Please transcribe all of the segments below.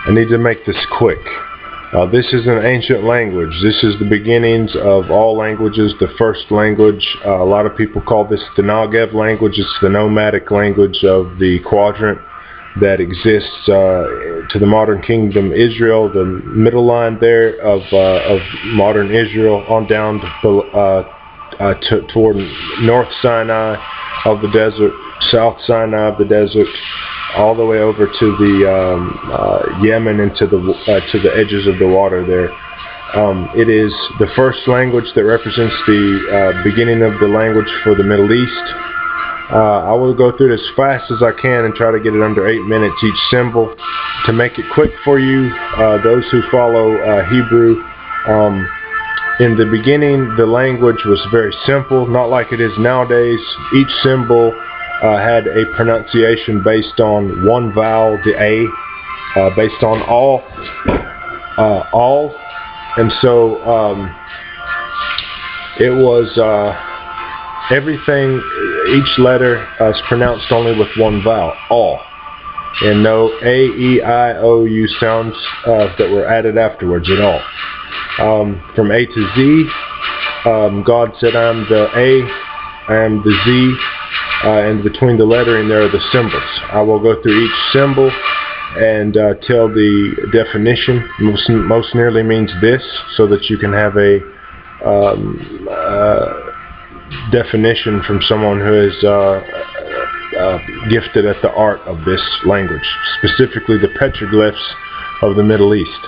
I need to make this quick. This is an ancient language. This is the beginnings of all languages, the first language. A lot of people call this the Negev language. It's the nomadic language of the quadrant that exists to the modern kingdom Israel, the middle line there of modern Israel, on down to, toward North Sinai of the desert, South Sinai of the desert, all the way over to the Yemen and to the edges of the water there. It is the first language that represents the beginning of the language for the Middle East. I will go through it as fast as I can and try to get it under 8 minutes each symbol. To make it quick for you, those who follow Hebrew, in the beginning the language was very simple, not like it is nowadays. Each symbol had a pronunciation based on one vowel, the A, based on all, and so it was everything. Each letter is pronounced only with one vowel, all, and no A, E, I, O, U sounds that were added afterwards at all. From A to Z, God said, "I am the A, I am the Z." And between the lettering there are the symbols. I will go through each symbol and tell the definition. Most nearly means this, so that you can have a definition from someone who is gifted at the art of this language, specifically the petroglyphs of the Middle East.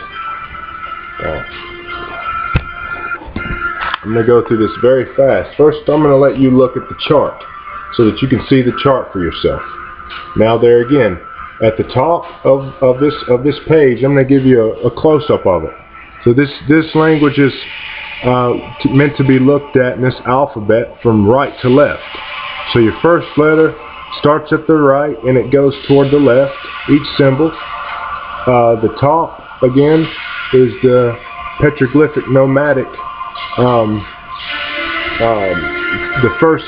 I'm going to go through this very fast. First, I'm going to let you look at the chart, so that you can see the chart for yourself. Now there again, at the top of this page, I'm going to give you a close-up of it. So this language is meant to be looked at in this alphabet from right to left. So your first letter starts at the right and it goes toward the left, each symbol. The top, again, is the petroglyphic nomadic, the first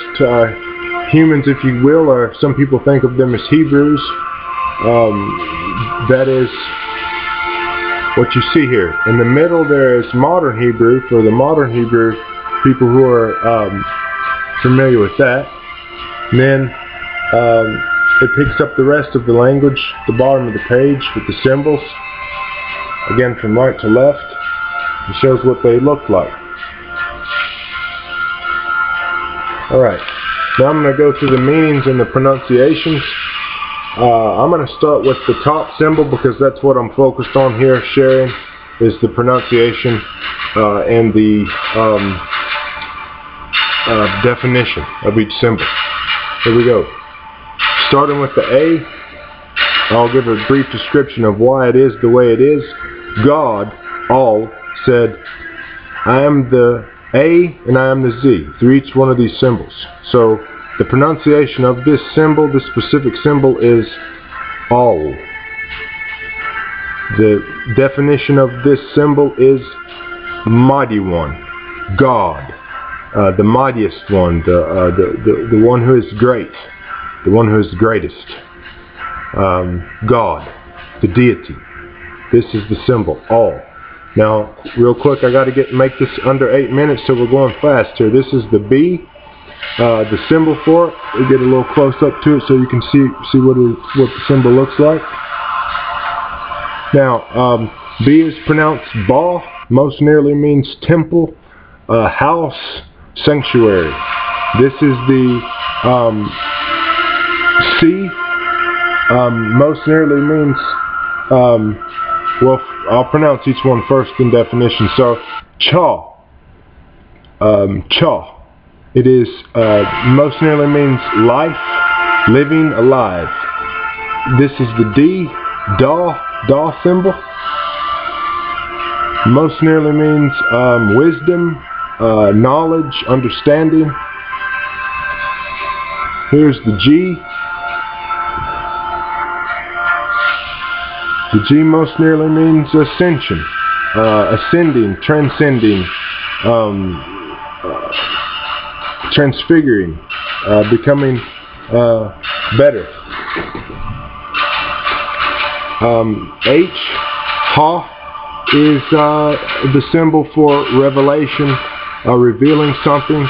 humans, if you will, or some people think of them as Hebrews. That is what you see here. In the middle there is modern Hebrew, for the modern Hebrew people who are familiar with that. And then it picks up the rest of the language at the bottom of the page with the symbols, again from right to left. It shows what they look like. Alright. Now I'm going to go through the meanings and the pronunciations. I'm going to start with the top symbol because that's what I'm focused on here sharing, is the pronunciation and the definition of each symbol. Here we go. Starting with the A, I'll give a brief description of why it is the way it is. God, all, said, "I am the A and I am the Z," through each one of these symbols. So the pronunciation of this symbol, this specific symbol, is all. The definition of this symbol is mighty one, God, the mightiest one, the one who is great, the one who is greatest, God, the deity. This is the symbol, all. Now, real quick, I got to make this under 8 minutes, so we're going fast here. This is the B, the symbol for it. We get a little close up to it so you can see what the symbol looks like. Now, B is pronounced Ba. Most nearly means temple, house, sanctuary. This is the C. Most nearly means well, I'll pronounce each one first in definition. So, Cha. Cha. It is, most nearly means life, living, alive. This is the D, Da symbol. Most nearly means wisdom, knowledge, understanding. Here's the G. The G most nearly means ascension, ascending, transcending, transfiguring, becoming better. H Ha is the symbol for revelation, revealing something.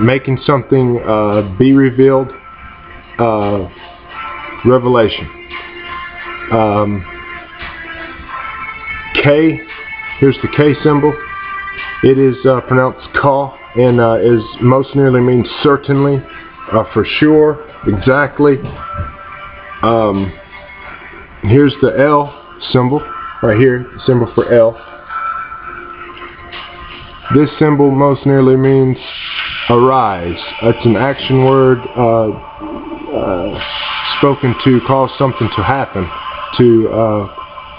Making something be revealed, revelation. K, here's the K symbol. It is pronounced ka, and is most nearly means certainly, for sure, exactly. Here's the L symbol right here, the symbol for L. This symbol most nearly means arise. It's an action word spoken to cause something to happen, to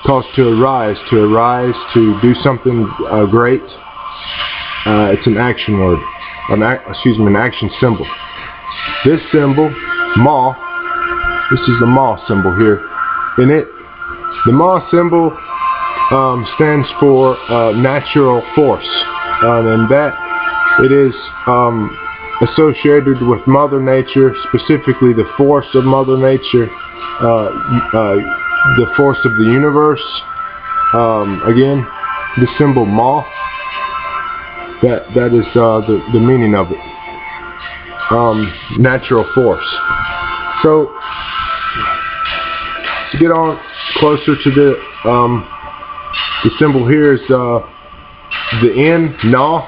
cause to arise, to do something great. It's an action word, an action symbol. This symbol, Ma, this is the Ma symbol here. In it, the Ma symbol stands for natural force. And that it is associated with Mother Nature, specifically the force of Mother Nature, the force of the universe. Again, the symbol Ma, that is the meaning of it. Natural force. So to get on closer to the symbol here is the N, Na.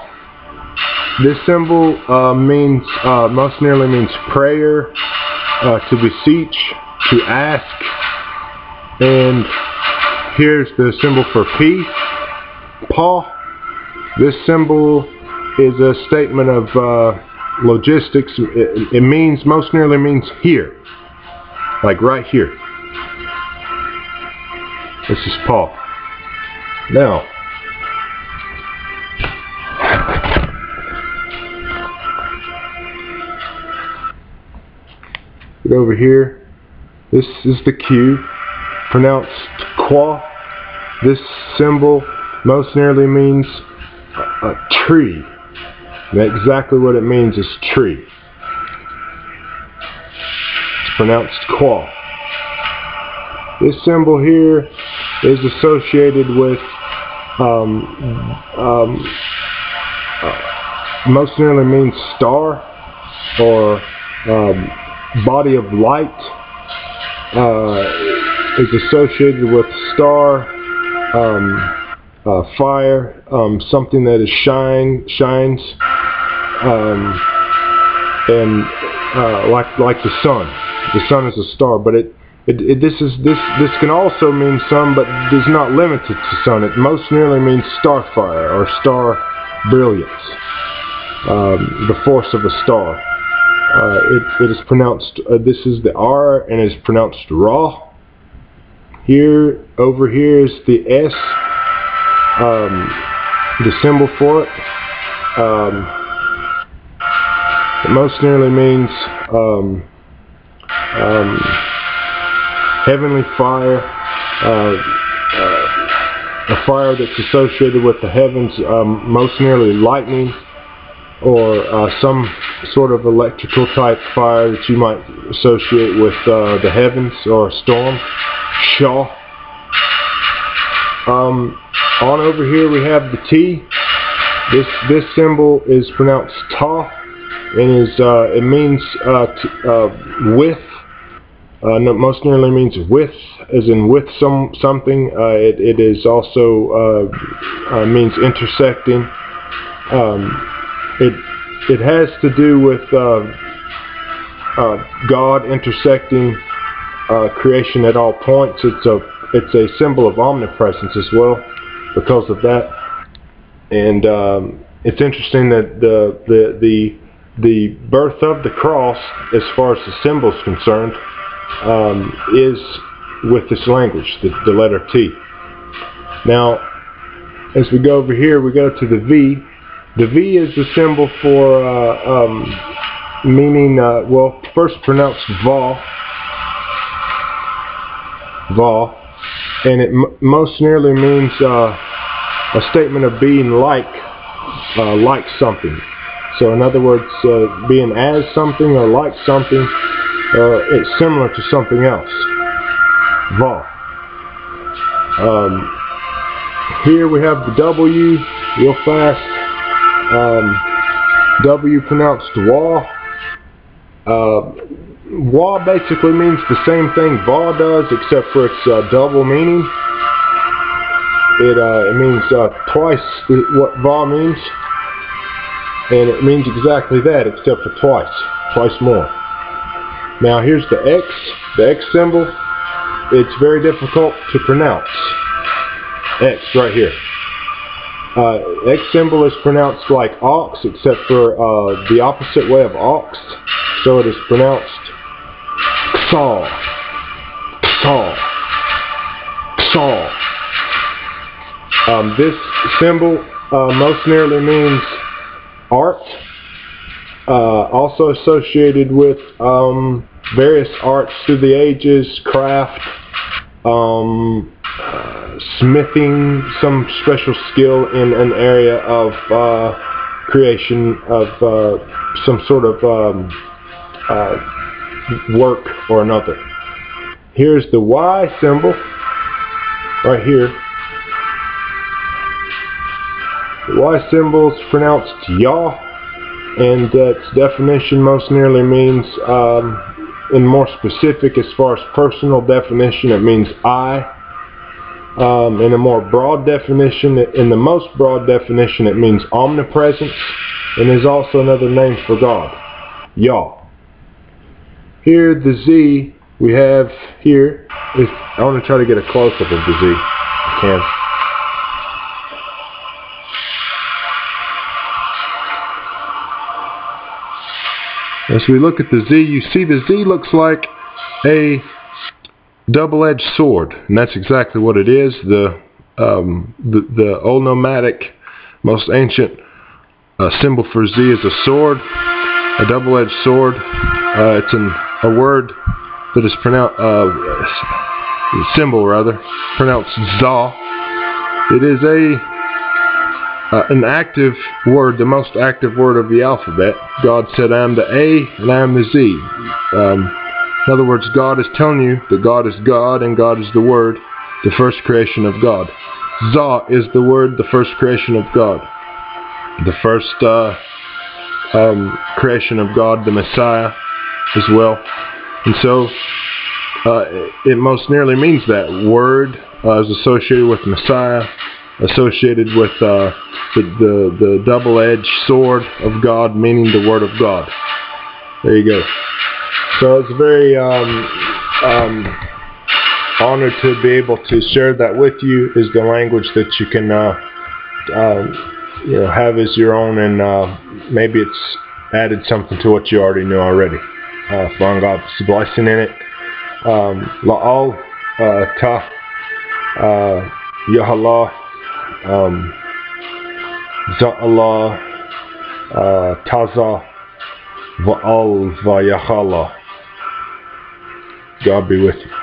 This symbol means, most nearly means prayer, to beseech, to ask. And here's the symbol for P, Pa. This symbol is a statement of logistics. It means, most nearly means here, like right here. This is Pa. Now, get over here. This is the Q, pronounced Qua. This symbol most nearly means a tree. And exactly what it means is tree. It's pronounced Qua. This symbol here is associated with most nearly means star, or body of light. Is associated with star, fire, something that is shines, and like the sun. The sun is a star, but this can also mean sun, but is not limited to sun. It most nearly means starfire or star brilliance, the force of a star. It is pronounced, this is the R, and it is pronounced Ra. Here, over here is the S, the symbol for it. It most nearly means heavenly fire, a fire that's associated with the heavens, most nearly lightning, or some sort of electrical type fire that you might associate with the heavens, or a storm. Shaw. On over here we have the T. This symbol is pronounced Ta, and is it means with. No, most nearly means with, as in with something. It is also means intersecting. It has to do with God intersecting creation at all points. It's a symbol of omnipresence as well, because of that. And it's interesting that the birth of the cross, as far as the symbol is concerned, is with this language, the letter T. Now, as we go over here, we go to the V. The V is the symbol for meaning, well, first pronounced Va, and it most nearly means a statement of being like something. So in other words, being as something or like something. it's similar to something else. Va. Here we have the W, real fast. W pronounced wa. Wa basically means the same thing va does, except for its double meaning. It means twice what va means, and it means exactly that, except for twice more. Now here's the X symbol. It's very difficult to pronounce. X right here. X symbol is pronounced like ox, except for the opposite way of ox. So it is pronounced Xaw. Xaw. Xaw. This symbol most nearly means art. Also associated with various arts through the ages, craft, smithing, some special skill in an area of creation of some sort of work or another. Here's the Y symbol right here. The Y symbol is pronounced Yah, and its definition most nearly means, in more specific as far as personal definition, it means I. In a more broad definition, in the most broad definition, it means omnipresence, and is also another name for God, Yah. Here, the Z we have here, I want to try to get a close-up of the Z, if I can. As we look at the Z, you see the Z looks like a double-edged sword, and that's exactly what it is. The old nomadic, most ancient symbol for Z is a sword, a double-edged sword. It's a word that is pronounced, symbol rather, pronounced Za. It is an active word, the most active word of the alphabet. God said, I am the A and I am the Z. In other words, God is telling you that God is God and God is the Word, the first creation of God. Za is the Word, the first creation of God. The first creation of God, the Messiah as well. And so it most nearly means that. Word is associated with Messiah, associated with the double-edged sword of God, meaning the Word of God. There you go. So it's very honored to be able to share that with you. Is the language that you can have as your own, and maybe it's added something to what you already knew already. Find God's blessing in it. La'al ta Yahallah Za'allah Taza Va'al Va'yahallah. God be with you.